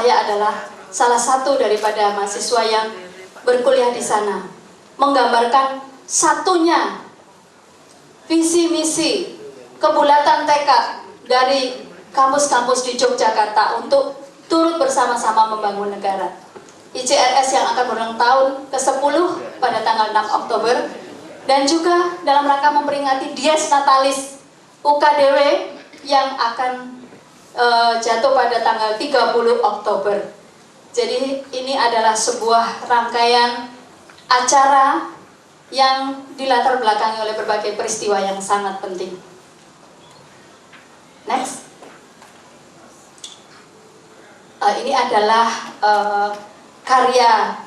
saya adalah salah satu daripada mahasiswa yang berkuliah di sana, menggambarkan satunya visi misi kebulatan tekad dari kampus-kampus di Yogyakarta untuk turut bersama-sama membangun negara. ICRS yang akan berulang tahun ke-10 pada tanggal 6 Oktober, dan juga dalam rangka memperingati Dies Natalis UKDW yang akan jatuh pada tanggal 30 Oktober. Jadi ini adalah sebuah rangkaian acara yang dilatar belakangi oleh berbagai peristiwa yang sangat penting. Next. Ini adalah karya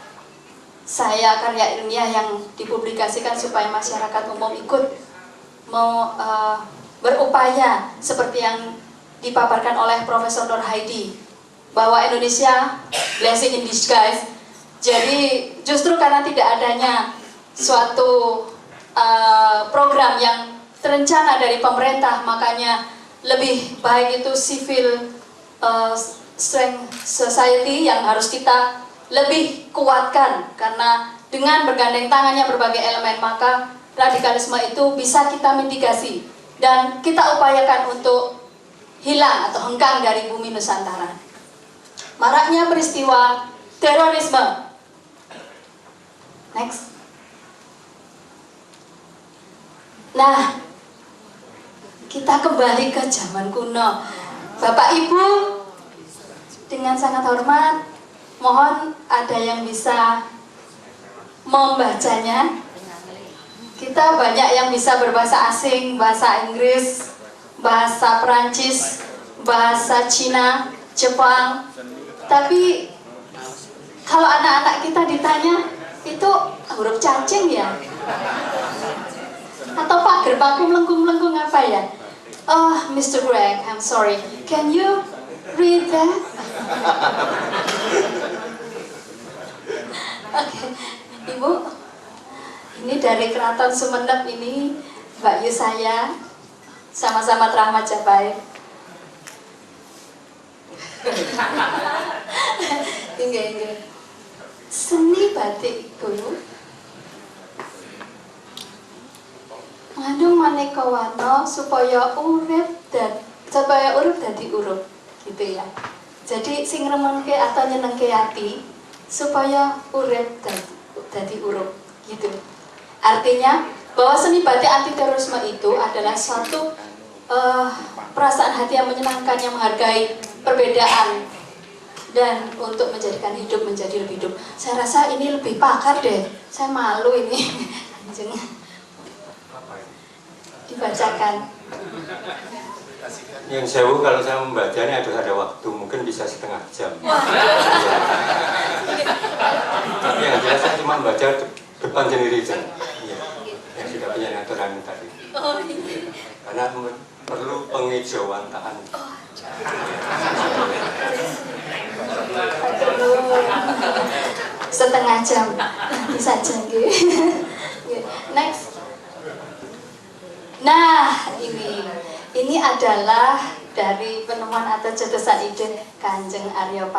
saya, karya ilmiah yang dipublikasikan supaya masyarakat umum ikut mau berupaya seperti yang dipaparkan oleh Profesor Nur Haidi, bahwa Indonesia blessing in disguise. Jadi justru karena tidak adanya suatu program yang terencana dari pemerintah, makanya lebih baik itu civil strength society yang harus kita lebih kuatkan, karena dengan bergandeng tangannya berbagai elemen maka radikalisme itu bisa kita mitigasi dan kita upayakan untuk hilang atau hengkang dari bumi Nusantara. Maraknya peristiwa terorisme. Next. Nah, kita kembali ke zaman kuno. Bapak Ibu, dengan sangat hormat, mohon ada yang bisa membacanya. Kita banyak yang bisa berbahasa asing, bahasa Inggris, bahasa Perancis, bahasa Cina, Jepang. Tapi kalau anak-anak kita ditanya, itu huruf cacing ya? Atau pager paku melengkung-melengkung apa ya? Oh, Mr. Greg, I'm sorry. Can you read that? Oke, Ibu, ini dari Keraton Sumenep ini, Mbak Yu saya, sama-sama terahmat Jabai. Inggih. Seni batik itu mengandung maneka warna supaya urip dadi urup, gitu ya. Jadi sing ngremenke atau nyenengke ati supaya urip dadi urup, gitu. Artinya bahwa seni batik anti terorisme itu adalah suatu perasaan hati yang menyenangkan, yang menghargai perbedaan dan untuk menjadikan hidup menjadi lebih hidup. Saya rasa ini lebih pakar deh. Saya malu ini. Dibacakan. Yang sewu kalau saya membacanya ada waktu, mungkin bisa setengah jam. Tapi yang jelas saya cuma membaca depan sendiri saja. Yang sudah punya aturan tadi. Karena perlu pengejauhantaan. Setengah jam bisa saja. Next. Nah, ini adalah dari penemuan atau cetusan ide Kanjeng Arya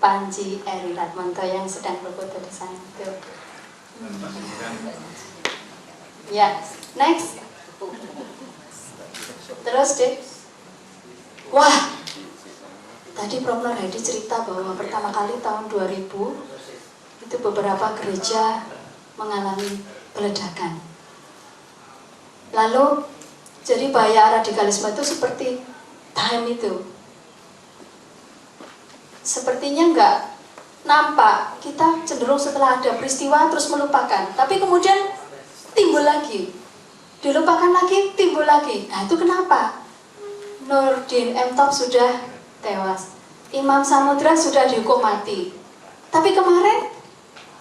Panji Eri Ratmanto yang sedang berfoto di sana itu. Ya, next. Terus deh. Wah, tadi Prof. Nur Haidi cerita bahwa pertama kali tahun 2000 itu beberapa gereja mengalami peledakan. Lalu jadi bahaya radikalisme itu seperti time itu. Sepertinya enggak nampak, kita cenderung setelah ada peristiwa terus melupakan, tapi kemudian timbul lagi, dilupakan lagi, timbul lagi. Nah itu kenapa? Nurdin M. Top sudah tewas, Imam Samudra sudah dihukum mati, tapi kemarin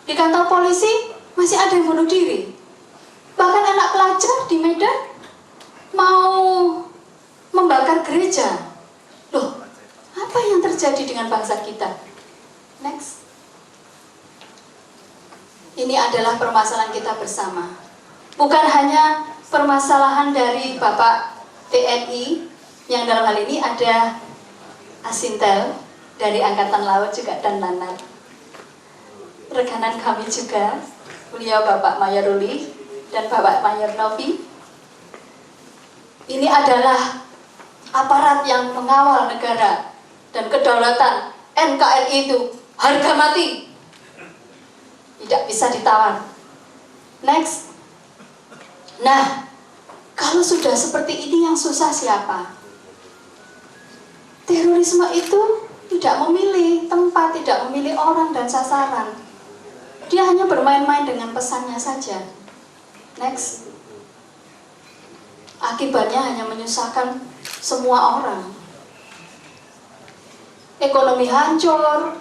di kantor polisi masih ada yang bunuh diri. Bahkan anak pelajar di Medan mau membakar gereja. Loh, apa yang terjadi dengan bangsa kita? Next. Ini adalah permasalahan kita bersama. Bukan hanya permasalahan dari Bapak TNI, yang dalam hal ini ada Asintel, dari Angkatan Laut juga dan Lanal. Rekanan kami juga, beliau Bapak Mayor Ruli dan Bapak Mayor Novi. Ini adalah aparat yang mengawal negara dan kedaulatan NKRI itu harga mati. Tidak bisa ditawar. Next. Nah, kalau sudah seperti ini yang susah siapa? Terorisme itu tidak memilih tempat, tidak memilih orang dan sasaran. Dia hanya bermain-main dengan pesannya saja. Next. Akibatnya hanya menyusahkan semua orang. Ekonomi hancur,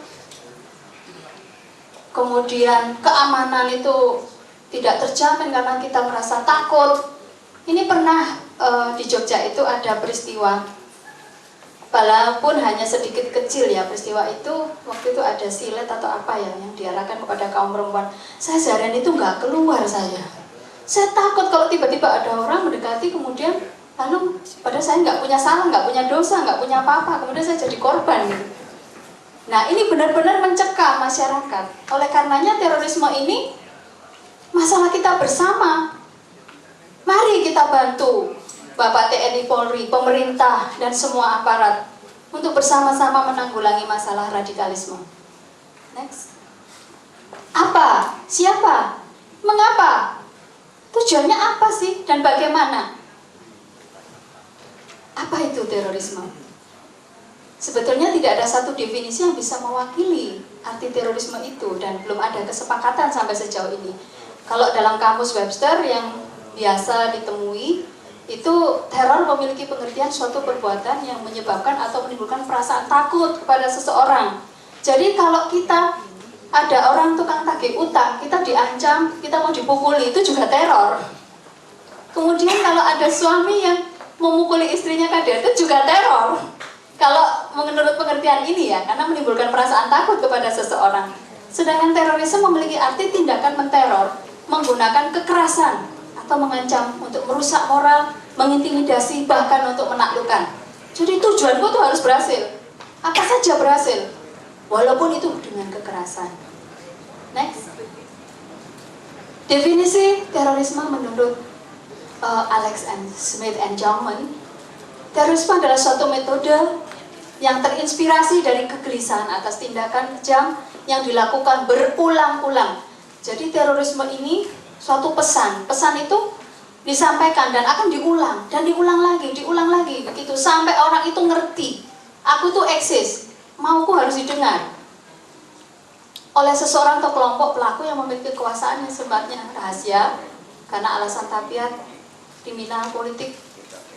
kemudian keamanan itu tidak terjamin karena kita merasa takut. Ini pernah di Jogja itu ada peristiwa, walaupun hanya sedikit kecil ya peristiwa itu. Waktu itu ada silet atau apa ya yang diarahkan kepada kaum perempuan. Saya seharian itu nggak keluar saya takut kalau tiba-tiba ada orang mendekati, kemudian lalu padahal saya nggak punya salah, nggak punya dosa, nggak punya apa-apa, kemudian saya jadi korban gitu. Nah, ini benar-benar mencekam masyarakat. Oleh karenanya terorisme ini masalah kita bersama. Mari kita bantu Bapak TNI Polri, pemerintah, dan semua aparat untuk bersama-sama menanggulangi masalah radikalisme. Next. Apa? Siapa? Mengapa? Tujuannya apa sih? Dan bagaimana? Apa itu terorisme? Sebetulnya tidak ada satu definisi yang bisa mewakili arti terorisme itu, dan belum ada kesepakatan sampai sejauh ini. Kalau dalam kamus Webster yang biasa ditemui, itu teror memiliki pengertian suatu perbuatan yang menyebabkan atau menimbulkan perasaan takut kepada seseorang. Jadi kalau kita ada orang tukang tagih utang, kita diancam, kita mau dipukuli, itu juga teror. Kemudian kalau ada suami yang memukuli istrinya KDRT, itu juga teror. Kalau menurut pengertian ini ya, karena menimbulkan perasaan takut kepada seseorang. Sedangkan terorisme memiliki arti tindakan menteror, menggunakan kekerasan atau mengancam untuk merusak moral, mengintimidasi, bahkan untuk menaklukkan. Jadi tujuanku tuh harus berhasil. Apa saja berhasil, walaupun itu dengan kekerasan. Next. Definisi terorisme menurut Alex and Smith and Jungmann, terorisme adalah suatu metode yang terinspirasi dari kegelisahan atas tindakan kejam yang dilakukan berulang-ulang. Jadi terorisme ini suatu pesan. Pesan itu disampaikan dan akan diulang dan diulang lagi begitu sampai orang itu ngerti. Aku tuh eksis, mauku harus didengar oleh seseorang atau kelompok pelaku yang memiliki kekuasaan yang sifatnya rahasia karena alasan tabiat, kriminal, politik,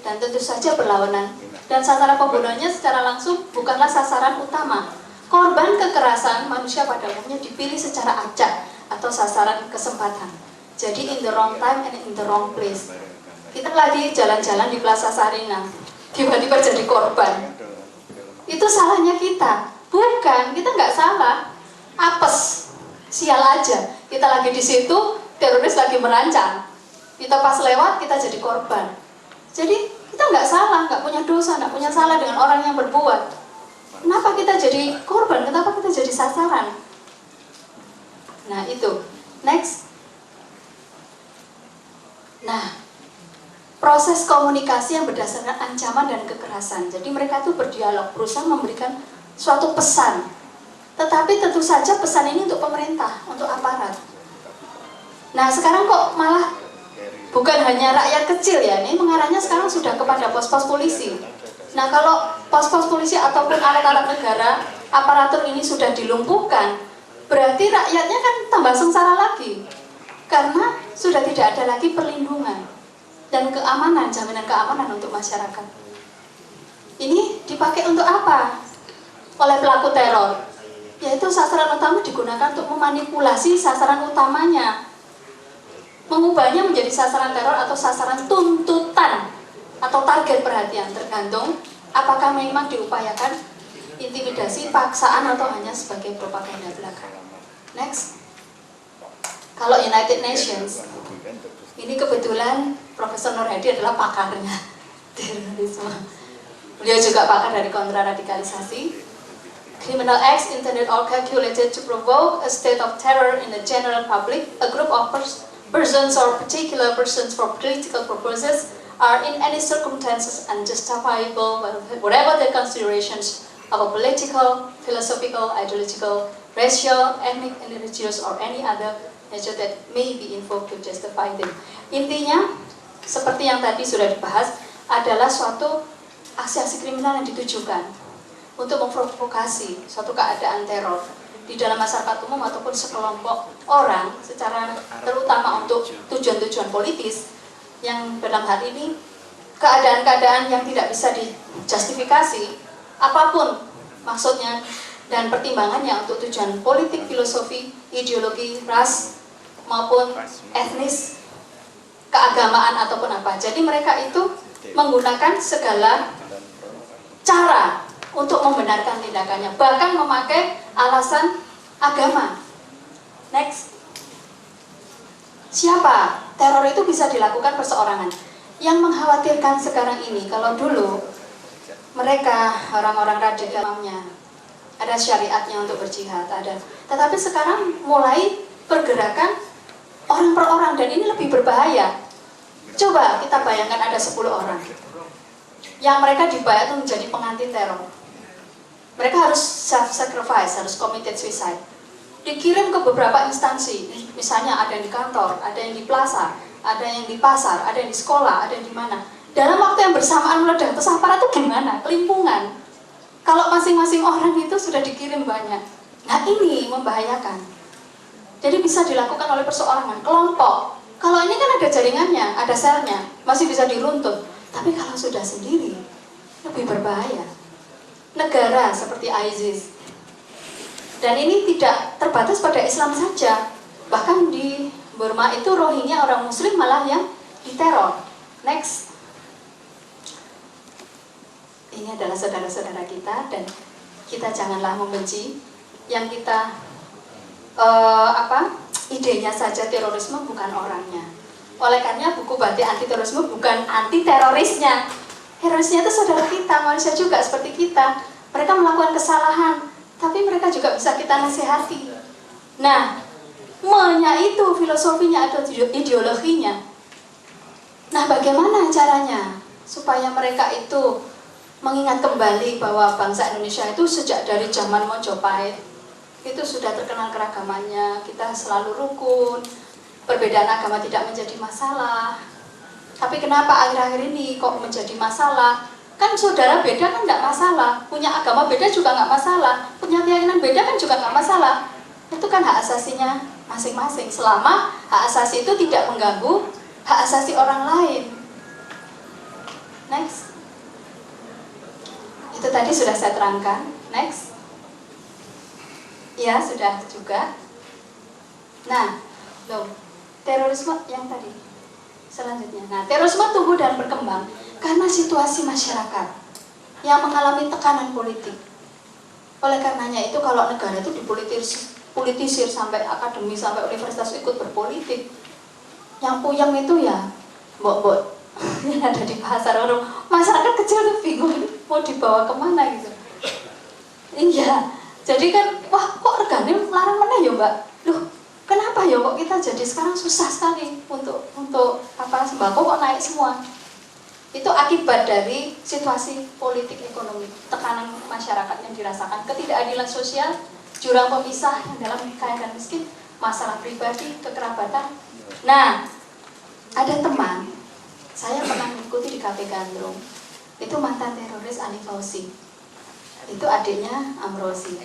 dan tentu saja berlawanan. Dan sasaran pembunuhannya secara langsung bukanlah sasaran utama. Korban kekerasan manusia pada umumnya dipilih secara acak atau sasaran kesempatan. Jadi in the wrong time and in the wrong place. Kita lagi jalan-jalan di Plaza Sarina, tiba-tiba jadi korban. Itu salahnya kita? Bukan, kita nggak salah. Apes, sial aja. Kita lagi di situ, teroris lagi merancang. Kita pas lewat, kita jadi korban. Jadi kita nggak salah, nggak punya dosa, nggak punya salah dengan orang yang berbuat. Kenapa kita jadi korban? Kenapa kita jadi sasaran? Nah itu. Next. Nah, proses komunikasi yang berdasarkan ancaman dan kekerasan. Jadi mereka tuh berdialog, berusaha memberikan suatu pesan. Tetapi tentu saja pesan ini untuk pemerintah, untuk aparat. Nah sekarang kok malah bukan hanya rakyat kecil ya, ini mengarahnya sekarang sudah kepada pos-pos polisi. Nah kalau pos-pos polisi ataupun alat-alat negara, aparatur ini sudah dilumpuhkan, berarti rakyatnya kan tambah sengsara lagi. Karena sudah tidak ada lagi perlindungan dan keamanan, jaminan keamanan untuk masyarakat. Ini dipakai untuk apa? Oleh pelaku teror. Yaitu sasaran utama digunakan untuk memanipulasi sasaran utamanya. Mengubahnya menjadi sasaran teror atau sasaran tuntutan atau target perhatian, tergantung apakah memang diupayakan intimidasi, paksaan atau hanya sebagai propaganda belaka. Next. Kalau United Nations, ini kebetulan Profesor Nur Hadi adalah pakarnya terorisme. Beliau juga pakar dari kontraradikalisasi. criminal acts intended or calculated to provoke a state of terror in the general public, a group of persons or particular persons for political purposes are in any circumstances unjustifiable whatever the considerations of a political, philosophical, ideological, racial, ethnic, religious, or any other nature that may be invoked to justify them. Intinya, seperti yang tadi sudah dibahas, adalah suatu aksi-aksi kriminal yang ditujukan untuk memprovokasi suatu keadaan teror di dalam masyarakat umum ataupun sekelompok orang secara terutama untuk tujuan-tujuan politis yang dalam hal ini keadaan-keadaan yang tidak bisa dijustifikasi apapun maksudnya dan pertimbangannya untuk tujuan politik, filosofi, ideologi, ras maupun etnis, keagamaan ataupun apa. Jadi mereka itu menggunakan segala cara untuk membenarkan tindakannya, bahkan memakai alasan agama. Next. Siapa? Teror itu bisa dilakukan perseorangan. Yang mengkhawatirkan sekarang ini, kalau dulu mereka orang-orang radikalnya ada syariatnya untuk berjihad, ada. Tetapi sekarang mulai pergerakan orang per orang dan ini lebih berbahaya. Coba kita bayangkan ada 10 orang yang mereka dibayar untuk menjadi pengantin teror. Mereka harus self-sacrifice, harus committed suicide. Dikirim ke beberapa instansi, misalnya ada yang di kantor, ada yang di plaza, ada yang di pasar, ada yang di sekolah, ada yang di mana. Dalam waktu yang bersamaan meledak, terus aparat itu gimana? Kelimpungan. Kalau masing-masing orang itu sudah dikirim banyak. Nah ini membahayakan. Jadi bisa dilakukan oleh perseorangan, kelompok. Kalau ini kan ada jaringannya, ada selnya, masih bisa diruntut. Tapi kalau sudah sendiri, lebih berbahaya. Negara seperti ISIS. Dan ini tidak terbatas pada Islam saja. Bahkan di Burma itu Rohingya orang Muslim malah yang diteror. Next. Ini adalah saudara-saudara kita dan kita janganlah membenci yang kita idenya saja terorisme bukan orangnya. Oleh karena buku Batik Anti Terorisme bukan anti terorisnya. Terorisnya itu saudara kita, manusia juga seperti kita. Mereka melakukan kesalahan, tapi mereka juga bisa kita nasihati. Nah, nya itu filosofinya atau ideologinya. Nah, bagaimana caranya supaya mereka itu mengingat kembali bahwa bangsa Indonesia itu sejak dari zaman Mojopahit itu sudah terkenal keragamannya, kita selalu rukun, perbedaan agama tidak menjadi masalah. Tapi kenapa akhir-akhir ini kok menjadi masalah? Kan saudara beda kan nggak masalah, punya agama beda juga nggak masalah, punya keyakinan beda kan juga nggak masalah. Itu kan hak asasinya masing-masing, selama hak asasi itu tidak mengganggu hak asasi orang lain. Next. Itu tadi sudah saya terangkan. Next. Ya, sudah juga. Nah, terorisme yang tadi. Selanjutnya. Nah, terorisme tumbuh dan berkembang karena situasi masyarakat yang mengalami tekanan politik. Oleh karenanya itu kalau negara itu dipolitisir sampai akademi, sampai universitas ikut berpolitik, yang puyeng itu ya mbok-mbok yang ada di pasar, orang masyarakat kecil tuh bingung mau dibawa kemana gitu. Iya, jadi kan wah kok regane larang mana ya mbak? Loh kenapa ya kok kita jadi sekarang susah sekali untuk sembako kok naik semua? Itu akibat dari situasi politik ekonomi, tekanan masyarakat yang dirasakan, ketidakadilan sosial, jurang pemisah yang dalam kaya dan miskin, masalah pribadi, kekerabatan. Nah, ada teman, saya pernah mengikuti di Cafe Gandrung, itu mantan teroris Ali Fauzi, itu adiknya Amrozi.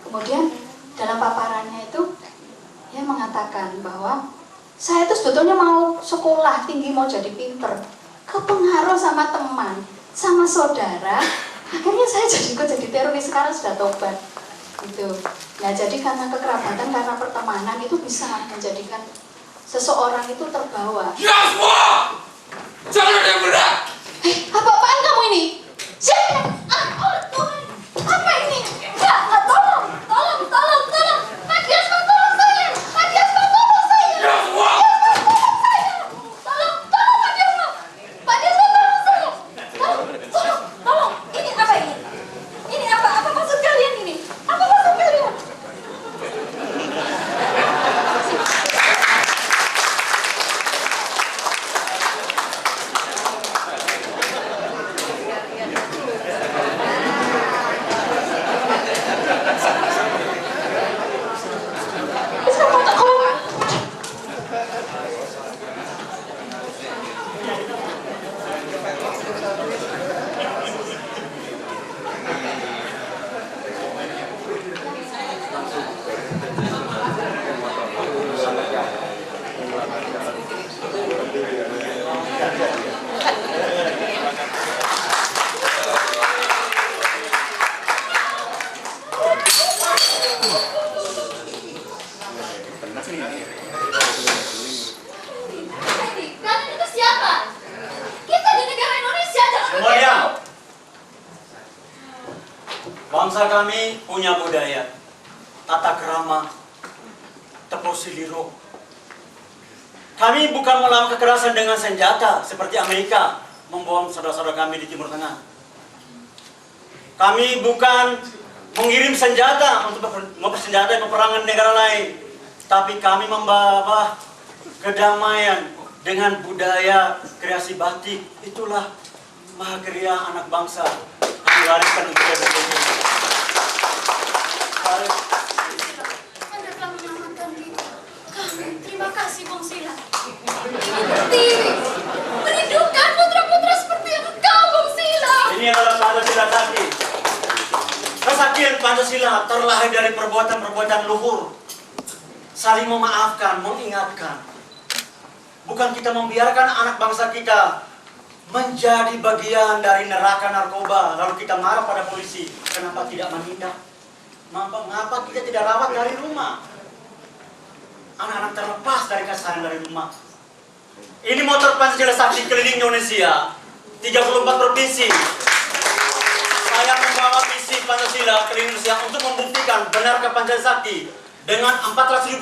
Kemudian dalam paparannya itu, dia mengatakan bahwa saya itu sebetulnya mau sekolah tinggi, mau jadi pinter, kepengaruh sama teman, sama saudara, akhirnya saya jadi teroris, sekarang sudah tobat gitu. Nah jadi karena kekerabatan, karena pertemanan itu bisa menjadikan seseorang itu terbawa. Ya semua, jangan ada yang berat. Apa-apaan kamu ini? Siapa? Apa ini? Ya, tolong. Pak Diasmo tolong saya. Ya semua. Tolong Pak Diasmo. Pak Diasmo tolong saya. Tolong. Ini apa ini? Ini apa maksud kalian ini? punya budaya, tata krama, tepuk siliro. Kami bukan melawan kekerasan dengan senjata seperti Amerika membom saudara-saudara kami di Timur Tengah. Kami bukan mengirim senjata untuk mempersenjatai peperangan negara lain, tapi kami membawa kedamaian dengan budaya kreasi batik. Itulah mahakarya anak bangsa kami wariskan untuk generasi ini. Anda telah menyelamatkan diri kami. Terima kasih, Bung Sila. Ini berdiri, merindukan putra-putra seperti engkau, Bung Sila. Ini adalah Pancasila sakti. Kesaktian Pancasila terlahir dari perbuatan-perbuatan luhur, saling memaafkan, mengingatkan. Bukan kita membiarkan anak bangsa kita menjadi bagian dari neraka narkoba, lalu kita marah pada polisi. Kenapa tidak menindak? Mengapa kita tidak rawat dari rumah? Anak-anak terlepas dari kasaran dari rumah. Ini motor Pancasila sakti keliling Indonesia, 34 provinsi. Saya membawa misi Pancasila keliling Indonesia untuk membuktikan benarkah Pancasila sakti dengan Rp400.000,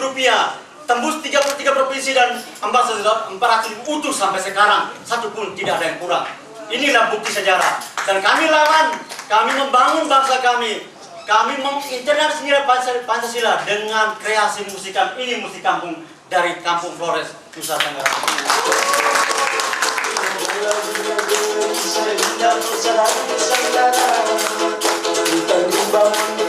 tembus 33 provinsi dan 400.000 utuh sampai sekarang, satu pun tidak ada yang kurang. Inilah bukti sejarah. Dan kami lawan, kami membangun bangsa kami. Kami menginternasional Pancasila dengan kreasi musikan. Ini musik kampung dari Kampung Flores, Nusa Tenggara. Kita dibangun